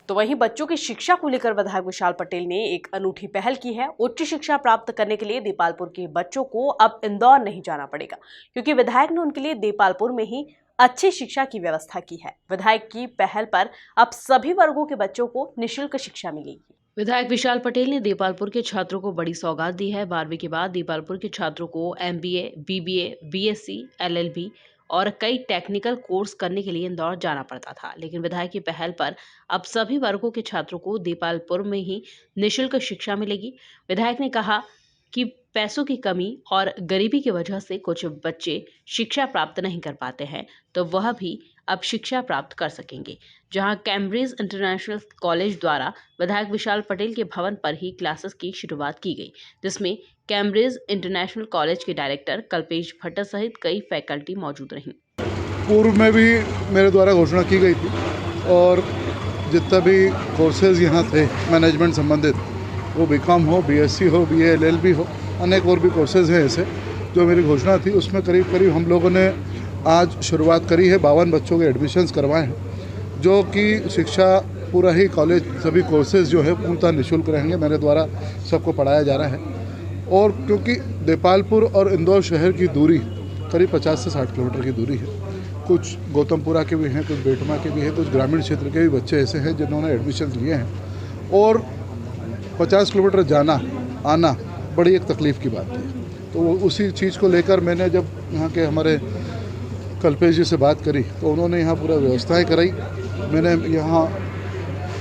तो वहीं बच्चों की शिक्षा को लेकर विधायक विशाल पटेल ने एक अनूठी पहल की है। उच्च शिक्षा प्राप्त करने के लिए देपालपुर के बच्चों को अब इंदौर नहीं जाना पड़ेगा, क्योंकि विधायक ने उनके लिए देपालपुर में ही अच्छी शिक्षा की व्यवस्था की है। विधायक की पहल पर अब सभी वर्गों के बच्चों को निःशुल्क शिक्षा मिलेगी। विधायक विशाल पटेल ने देपालपुर के छात्रों को बड़ी सौगात दी है। 12वीं के बाद देपालपुर के छात्रों को MBA, BBA, BSc, LLB और कई टेक्निकल कोर्स करने के लिए इंदौर जाना पड़ता था, लेकिन विधायक की पहल पर अब सभी वर्गों के छात्रों को देपालपुर में ही निःशुल्क शिक्षा मिलेगी। विधायक ने कहा कि पैसों की कमी और गरीबी की वजह से कुछ बच्चे शिक्षा प्राप्त नहीं कर पाते हैं, तो वह भी अब शिक्षा प्राप्त कर सकेंगे। जहां कैम्ब्रिज इंटरनेशनल कॉलेज द्वारा विधायक विशाल पटेल के भवन पर ही क्लासेस की शुरुआत की गई, जिसमें कैम्ब्रिज इंटरनेशनल कॉलेज के डायरेक्टर कल्पेश भट्ट सहित कई फैकल्टी मौजूद रहीं। पूर्व में भी मेरे द्वारा घोषणा की गई थी और जितना भी कोर्सेज यहाँ थे मैनेजमेंट संबंधित, वो BCom हो, BSc हो, BA, LLB हो, अनेक और भी कोर्सेज हैं ऐसे जो मेरी घोषणा थी, उसमें करीब करीब हम लोगों ने आज शुरुआत करी है। 52 बच्चों के एडमिशन्स करवाए हैं, जो कि शिक्षा पूरा ही कॉलेज सभी कोर्सेज जो है पूर्णतः निःशुल्क रहेंगे। मेरे द्वारा सबको पढ़ाया जा रहा है। और क्योंकि देपालपुर और इंदौर शहर की दूरी करीब 50 से 60 किलोमीटर की दूरी है, कुछ गौतमपुरा के भी हैं, कुछ बेटमा के भी हैं, कुछ ग्रामीण क्षेत्र के भी बच्चे ऐसे हैं जिन्होंने एडमिशन लिए हैं, और 50 किलोमीटर जाना आना बड़ी एक तकलीफ़ की बात है। तो उसी चीज़ को लेकर मैंने जब यहाँ के हमारे कल्पेश जी से बात करी तो उन्होंने यहाँ पूरा व्यवस्थाएं कराई। मैंने यहाँ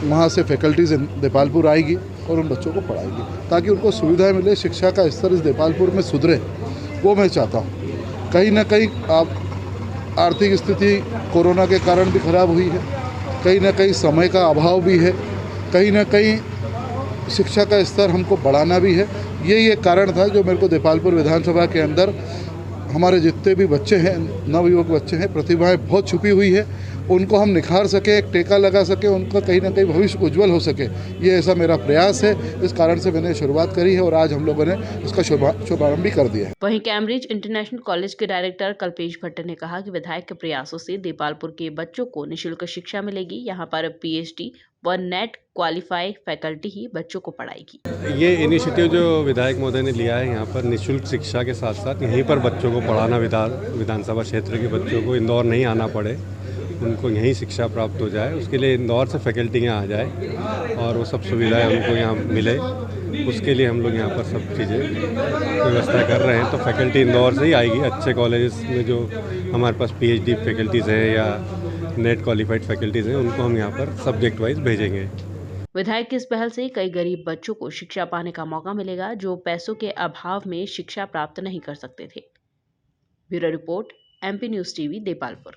वहाँ से फैकल्टीज देपालपुर आएगी और उन बच्चों को पढ़ाएगी ताकि उनको सुविधाएं मिले, शिक्षा का स्तर इस देपालपुर में सुधरे, वो मैं चाहता हूँ। कहीं ना कहीं आप आर्थिक स्थिति कोरोना के कारण भी खराब हुई है, कहीं ना कहीं समय का अभाव भी है, कहीं ना कहीं शिक्षा का स्तर हमको बढ़ाना भी है। यही एक कारण था जो मेरे को देपालपुर विधानसभा के अंदर हमारे जितने भी बच्चे हैं, नवयुवक बच्चे हैं, प्रतिभाएं बहुत छुपी हुई है, उनको हम निखार सके, एक टेका लगा सके, उनका कहीं ना कहीं भविष्य उज्जवल हो सके, ये ऐसा मेरा प्रयास है। इस कारण से मैंने शुरुआत करी है और आज हम लोगों ने इसका शुभारंभ भी कर दिया है। वहीं कैम्ब्रिज इंटरनेशनल कॉलेज के डायरेक्टर कल्पेश भट्ट ने कहा कि विधायक के प्रयासों से देपालपुर के बच्चों को निःशुल्क शिक्षा मिलेगी। यहाँ पर PhD व नेट क्वालिफाई फैकल्टी ही बच्चों को पढ़ाएगी। ये इनिशिएटिव जो विधायक महोदय ने लिया है, यहाँ पर निःशुल्क शिक्षा के साथ साथ यहीं पर बच्चों को पढ़ाना, विधानसभा क्षेत्र के बच्चों को इंदौर नहीं आना पड़े, उनको यहीं शिक्षा प्राप्त हो जाए, उसके लिए इंदौर से फैकल्टी यहाँ आ जाए और वो सब सुविधाएं उनको यहाँ मिले, उसके लिए हम लोग यहाँ पर सब चीज़ें व्यवस्था कर रहे हैं। तो फैकल्टी इंदौर से ही आएगी। अच्छे कॉलेज में जो हमारे पास PhD फैकल्टीज़ हैं या नेट क्वालिफाइड फैकल्टीज़ हैं, उनको हम यहाँ पर सब्जेक्ट वाइज भेजेंगे। विधायक की इस पहल से कई गरीब बच्चों को शिक्षा पाने का मौका मिलेगा, जो पैसों के अभाव में शिक्षा प्राप्त नहीं कर सकते थे। Bureau report, MP news TV, Depalpur.